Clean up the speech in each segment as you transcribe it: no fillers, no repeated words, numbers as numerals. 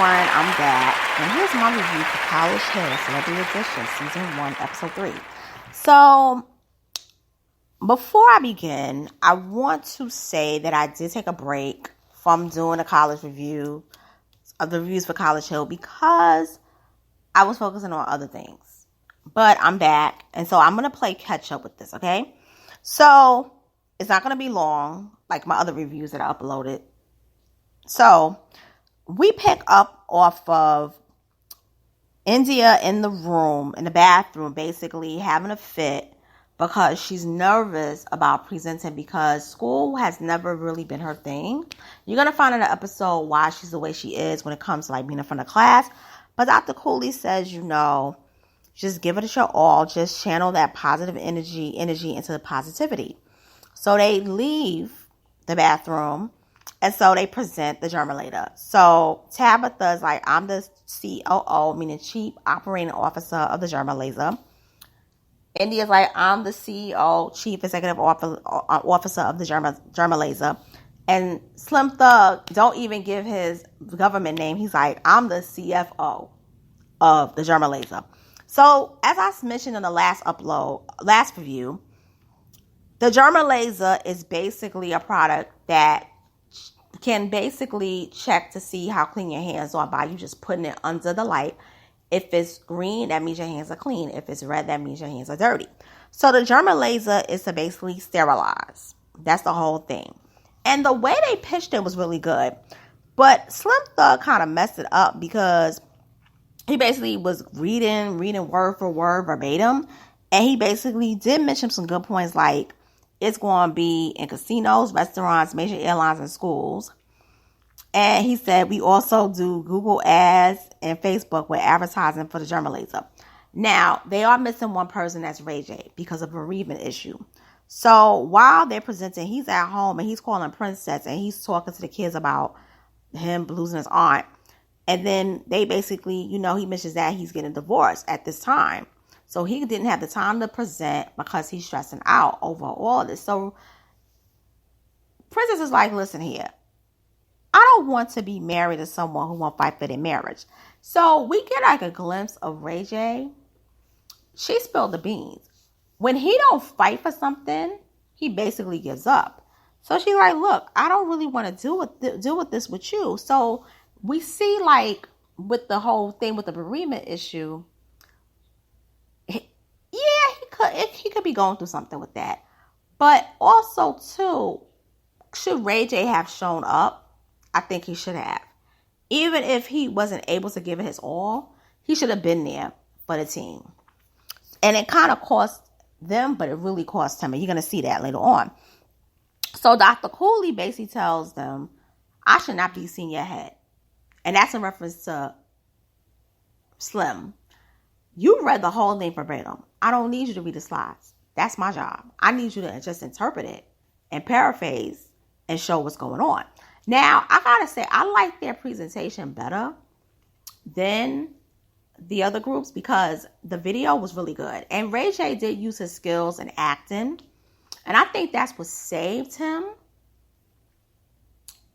everyone, I'm back, and here's my review for College Hill, Celebrity Edition, Season 1, Episode 3. So, before I begin, I want to say that I did take a break from doing the college review, of the reviews for College Hill, because I was focusing on other things. But I'm back, and so I'm going to play catch-up with this, okay? So, it's not going to be long, like my other reviews that I uploaded. So, we pick up off of India in the bathroom, basically having a fit because she's nervous about presenting because school has never really been her thing. You're going to find in the episode why she's the way she is when it comes to like being in front of class. But Dr. Cooley says, just give it your all. Just channel that positive energy into the positivity. So they leave the bathroom. And so they present the germinator. So Tabitha's like, I'm the COO, meaning Chief Operating Officer of the germinator. India's like, I'm the CEO, Chief Executive Officer of the germinator. And Slim Thug don't even give his government name. He's like, I'm the CFO of the germinator. So as I mentioned in the last review, the germinator is basically a product that can basically check to see how clean your hands are by you just putting it under the light. If it's green, that means your hands are clean. If it's red, that means your hands are dirty. So the germinator is to basically sterilize. That's the whole thing. And the way they pitched it was really good. But Slim Thug kind of messed it up because he basically was reading word for word verbatim. And he basically did mention some good points like, it's going to be in casinos, restaurants, major airlines, and schools. And he said we also do Google ads and Facebook with advertising for the germinator. Now, they are missing one person, that's Ray J, because of a bereavement issue. So while they're presenting, he's at home and he's calling Princess and he's talking to the kids about him losing his aunt. And then they basically, he mentions that he's getting divorced at this time. So he didn't have the time to present because he's stressing out over all this. So Princess is like, listen here. I don't want to be married to someone who won't fight for their marriage. So we get like a glimpse of Ray J. She spilled the beans. When he don't fight for something, he basically gives up. So she's like, look, I don't really want to deal with this with you. So we see like with the whole thing with the bereavement issue, he could be going through something with that. But also, too, should Ray J have shown up? I think he should have. Even if he wasn't able to give it his all, he should have been there for the team. And it kind of cost them, but it really cost him. And you're going to see that later on. So Dr. Cooley basically tells them, I should not be seeing your head. And that's in reference to Slim. You read the whole thing verbatim. I don't need you to read the slides. That's my job. I need you to just interpret it and paraphrase and show what's going on. Now, I gotta say, I like their presentation better than the other groups because the video was really good. And Ray J did use his skills in acting. And I think that's what saved him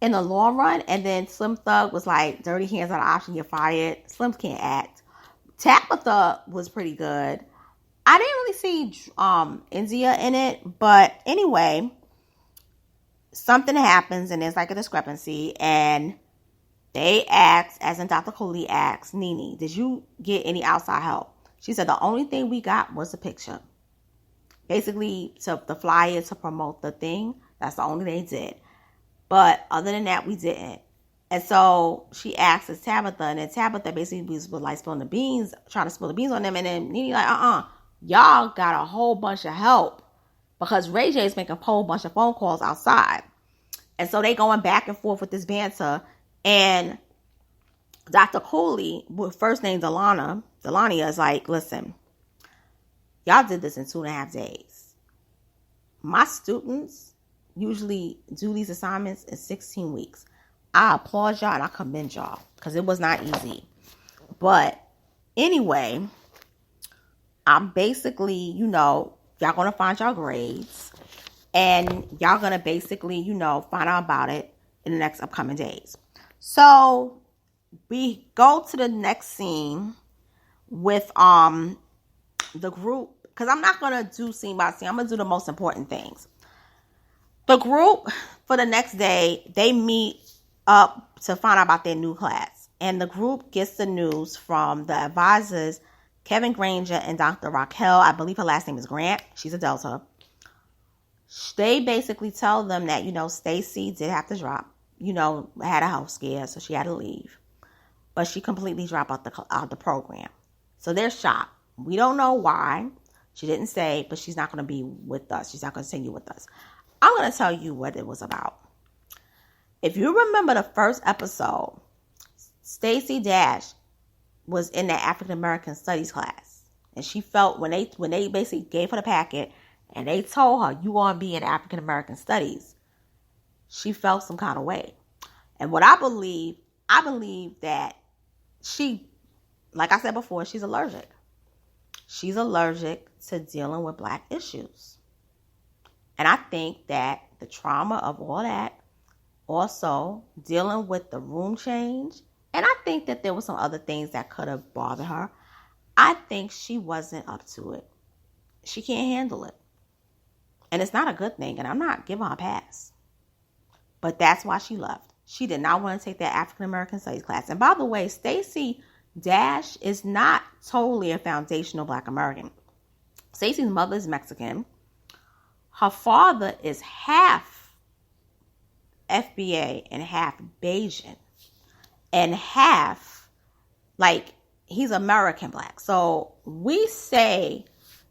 in the long run. And then Slim Thug was like, dirty hands are the option, you're fired. Slim can't act. Tabitha was pretty good. I didn't really see India in it, but anyway, something happens and there's like a discrepancy, and they asked, as in Dr. Cooley asked Nene, did you get any outside help? She said the only thing we got was a picture. Basically, to the flyer to promote the thing, that's the only thing they did. But other than that, we didn't. And so she asked us Tabitha, and then Tabitha basically was like spilling the beans, trying to spill the beans on them. And then Nene like, y'all got a whole bunch of help because Ray J is making a whole bunch of phone calls outside. And so they going back and forth with this banter. And Dr. Cooley, with first name Delania is like, listen, y'all did this in 2.5 days. My students usually do these assignments in 16 weeks. I applaud y'all and I commend y'all because it was not easy. But anyway, I'm basically, y'all going to find y'all grades and y'all going to basically, find out about it in the next upcoming days. So we go to the next scene with the group, because I'm not going to do scene by scene. I'm going to do the most important things. The group, for the next day, they meet up to find out about their new class. And the group gets the news from the advisors, Kevin Granger and Dr. Raquel. I believe her last name is Grant. She's a Delta. They basically tell them that, Stacy did have to drop. Had a health scare, so she had to leave. But she completely dropped out the program. So they're shocked. We don't know why. She didn't say, but she's not going to be with us. She's not going to continue with us. I'm going to tell you what it was about. If you remember the first episode, Stacy Dash was in that African American Studies class. And she felt when they basically gave her the packet and they told her, you want to be in African American Studies, she felt some kind of way. And what I believe that she, like I said before, she's allergic. She's allergic to dealing with Black issues. And I think that the trauma of all that, also dealing with the room change, and I think that there were some other things that could have bothered her. I think she wasn't up to it. She can't handle it. And it's not a good thing, and I'm not giving her a pass. But that's why she left. She did not want to take that African American Studies class. And by the way, Stacy Dash is not totally a foundational Black American. Stacy's mother is Mexican. Her father is half FBA and half Bayesian. And half, he's American Black. So we say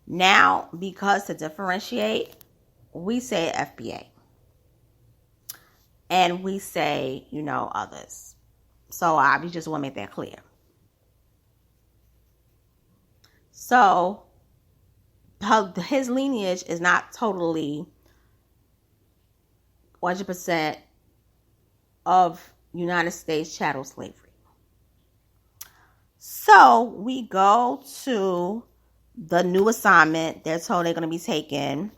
now, because to differentiate, we say FBA. And we say, others. So I just want to make that clear. So his lineage is not totally 100% of United States chattel slavery. So we go to the new assignment. They're told they're going to be taking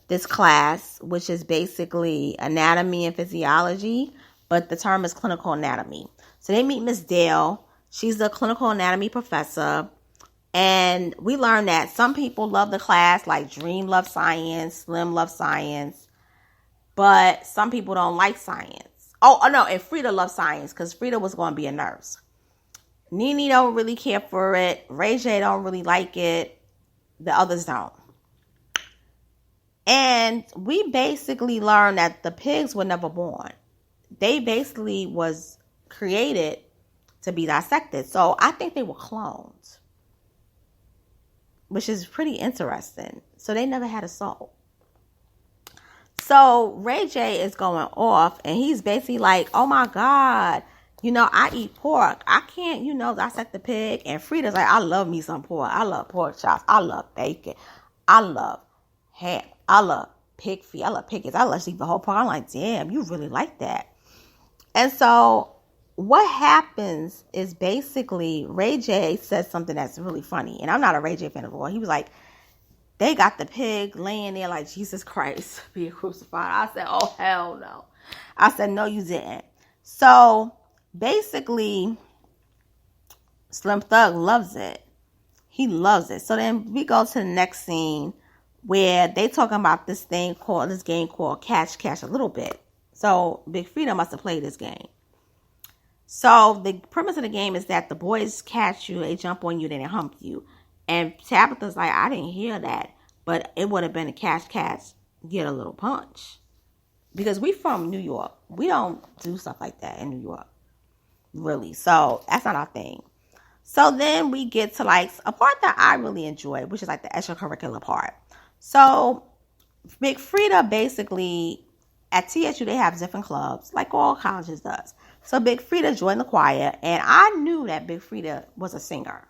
this class, which is basically anatomy and physiology, but the term is clinical anatomy. So they meet Miss Dale. She's the clinical anatomy professor. And we learned that some people love the class, like Dream loves science, Slim loves science, but some people don't like science. Oh no, and Frida loves science because Frida was going to be a nurse. Nene don't really care for it. Ray J don't really like it. The others don't. And we basically learned that the pigs were never born. They basically was created to be dissected. So I think they were clones, which is pretty interesting. So they never had a soul. So Ray J is going off and he's basically like, oh my God, I eat pork. I can't, dissect the pig. And Frida's like, I love me some pork. I love pork chops. I love bacon. I love ham. I love pig feet. I love piggies. I love to eat the whole pork. I'm like, damn, you really like that. And so what happens is basically Ray J says something that's really funny. And I'm not a Ray J fan at all. He was like, they got the pig laying there like Jesus Christ being crucified. I said, oh, hell no. I said, no, you didn't. So basically, Slim Thug loves it. He loves it. So then we go to the next scene where they talking about this game called Catch a little bit. So Big Frida must have played this game. So the premise of the game is that the boys catch you, they jump on you, then they hump you. And Tabitha's like, I didn't hear that, but it would have been a catch, get a little punch. Because we from New York. We don't do stuff like that in New York. Really. So that's not our thing. So then we get to a part that I really enjoy, which is the extracurricular part. So Big Frida basically, at TSU, they have different clubs, like all colleges does. So Big Frida joined the choir, and I knew that Big Frida was a singer.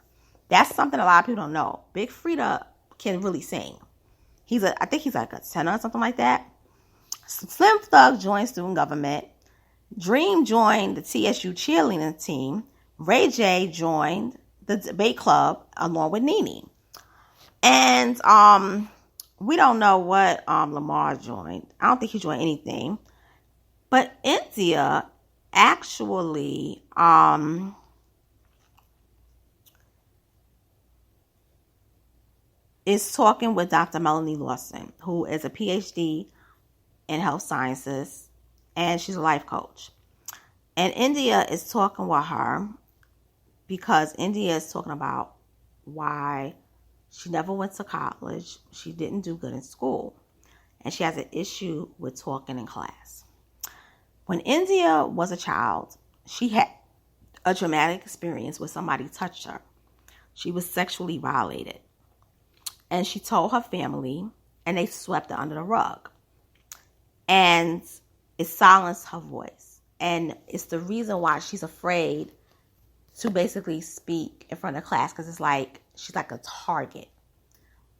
That's something a lot of people don't know. Big Frida can really sing. I think he's like a tenor or something like that. Slim Thug joined student government. Dream joined the TSU cheerleading team. Ray J joined the debate club along with Nene. And we don't know what Lamar joined. I don't think he joined anything. But India actually is talking with Dr. Melanie Lawson, who is a PhD in health sciences, and she's a life coach. And India is talking with her because India is talking about why she never went to college. She didn't do good in school. And she has an issue with talking in class. When India was a child, she had a traumatic experience where somebody touched her. She was sexually violated. And she told her family, and they swept it under the rug. And it silenced her voice. And it's the reason why she's afraid to basically speak in front of class, because it's like she's like a target.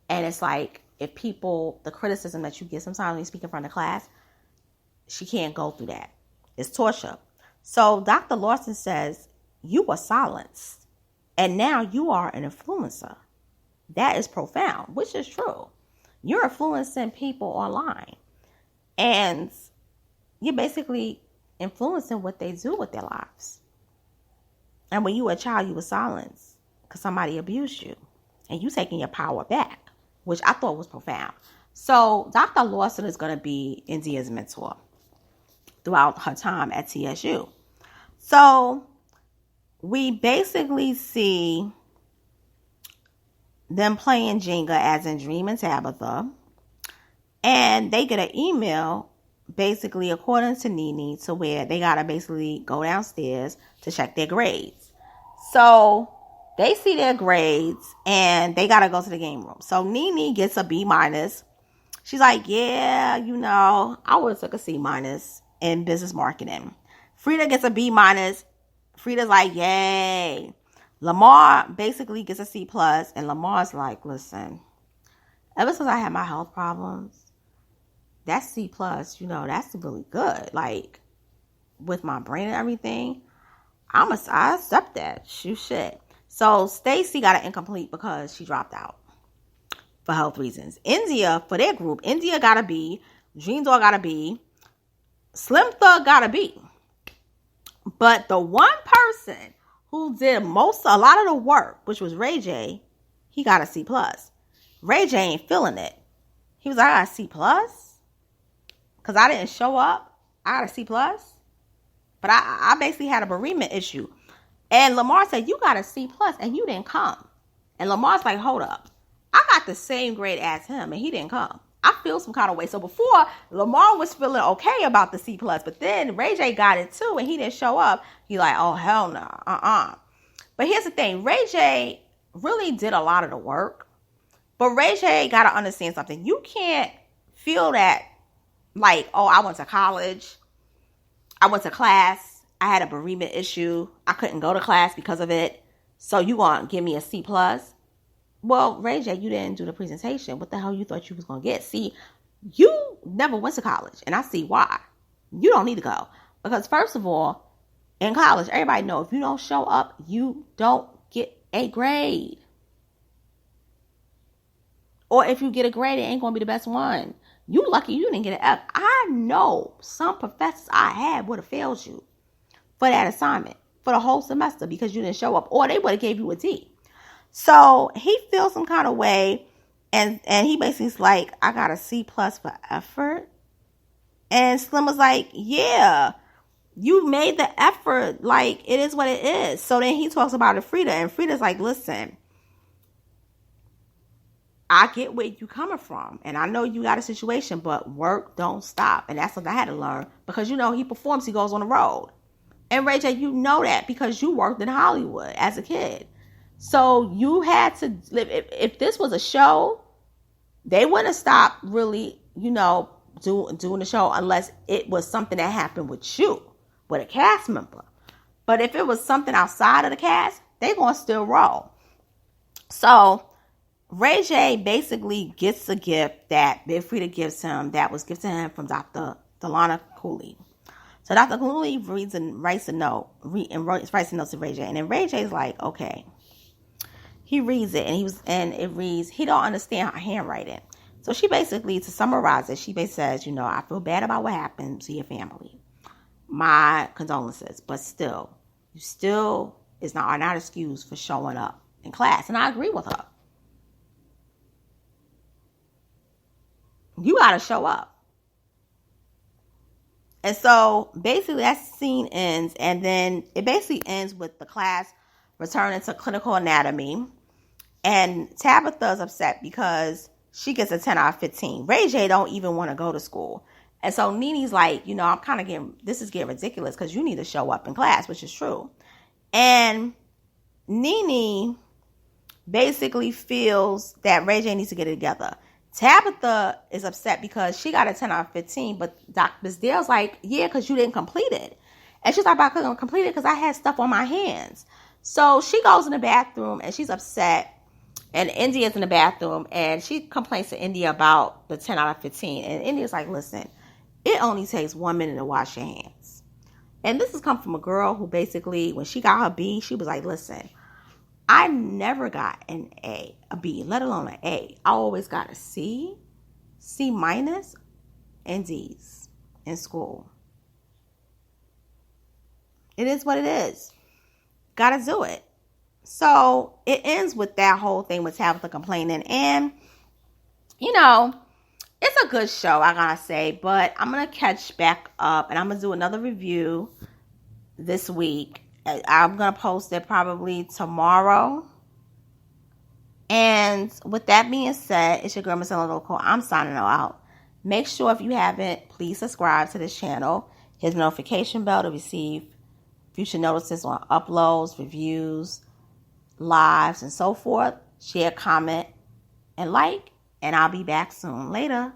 And it's like if people, the criticism that you get sometimes when you speak in front of class, she can't go through that. It's torture. So Dr. Lawson says, you were silenced, and now you are an influencer. That is profound, which is true. You're influencing people online, and you're basically influencing what they do with their lives. And when you were a child, you were silenced because somebody abused you, and you taking your power back, which I thought was profound. So Dr. Lawson is going to be India's mentor throughout her time at TSU. So we basically see them playing Jenga, as in Dream and Tabitha, and they get an email basically, according to Nene, to where they got to basically go downstairs to check their grades. So they see their grades and they got to go to the game room. So Nene gets a B minus. She's like, yeah, I would have took a C minus in business marketing. Frida gets a B minus. Frida's like, yay. Lamar basically gets a C plus, and Lamar's like, listen, ever since I had my health problems, that C plus, that's really good. Like, with my brain and everything, I accept that. Shit. So Stacy got an incomplete because she dropped out for health reasons. India, for their group, India got a B. Dream Dog got a B. Slim Thug got a B. But the one person who did a lot of the work, which was Ray J, he got a C plus. Ray J ain't feeling it. He was like, I got a C plus? Because I didn't show up. I got a C plus. But I basically had a bereavement issue. And Lamar said, you got a C plus and you didn't come. And Lamar's like, hold up. I got the same grade as him and he didn't come. I feel some kind of way. So before, Lamar was feeling okay about the C plus. But then Ray J got it too and he didn't show up. He like, oh, hell no. But here's the thing. Ray J really did a lot of the work. But Ray J got to understand something. You can't feel that like, oh, I went to college. I went to class. I had a bereavement issue. I couldn't go to class because of it. So you going to give me a C plus? Well, Ray J, you didn't do the presentation. What the hell you thought you was going to get? See, you never went to college. And I see why. You don't need to go. Because first of all, in college, everybody know if you don't show up, you don't get a grade. Or if you get a grade, it ain't going to be the best one. You lucky you didn't get an F. I know some professors I had would have failed you for that assignment for the whole semester because you didn't show up. Or they would have gave you a D. So he feels some kind of way. And he basically is like, I got a C plus for effort. And Slim was like, yeah, you made the effort. Like, it is what it is. So then he talks about it, Frida. And Frida's like, listen, I get where you coming from. And I know you got a situation, but work don't stop. And that's what I had to learn. Because, he performs, he goes on the road. And Ray J, you know that because you worked in Hollywood as a kid. So you had to live. If this was a show, they wouldn't have stopped really, doing the show unless it was something that happened with you, with a cast member. But if it was something outside of the cast, they going to still roll. So Ray J basically gets a gift that Big Frida gives him that was gifted to him from Dr. Delana Cooley. So Dr. Cooley writes a note to Ray J. And then Ray J's like, okay. He reads it and it reads, he don't understand her handwriting. So she basically, to summarize it, she basically says, I feel bad about what happened to your family. my condolences. But still, you still are not excused for showing up in class. And I agree with her. You got to show up. And so basically that scene ends, and then it basically ends with the class returning to clinical anatomy. And Tabitha's upset because she gets a 10 out of 15. Ray J don't even want to go to school. And so Nene's like, I'm kind of this is getting ridiculous because you need to show up in class, which is true. And Nene basically feels that Ray J needs to get it together. Tabitha is upset because she got a 10 out of 15, but Ms. Dale's like, yeah, because you didn't complete it. And she's like, I couldn't complete it because I had stuff on my hands. So she goes in the bathroom and she's upset. And India's in the bathroom and she complains to India about the 10 out of 15. And India's like, listen, it only takes 1 minute to wash your hands. And this has come from a girl who basically, when she got her B, she was like, listen, I never got a B, let alone an A. I always got a C, C minus, and D's in school. It is what it is. Gotta do it. So it ends with that whole thing with Tabitha complaining. And, it's a good show, I gotta say. But I'm going to catch back up and I'm going to do another review this week. I'm going to post it probably tomorrow. And with that being said, it's your girl, Miss Local. I'm signing out. Make sure if you haven't, please subscribe to this channel. Hit the notification bell to receive future notices on uploads, reviews, lives, and so forth. Share, comment, and like. And I'll be back soon. Later.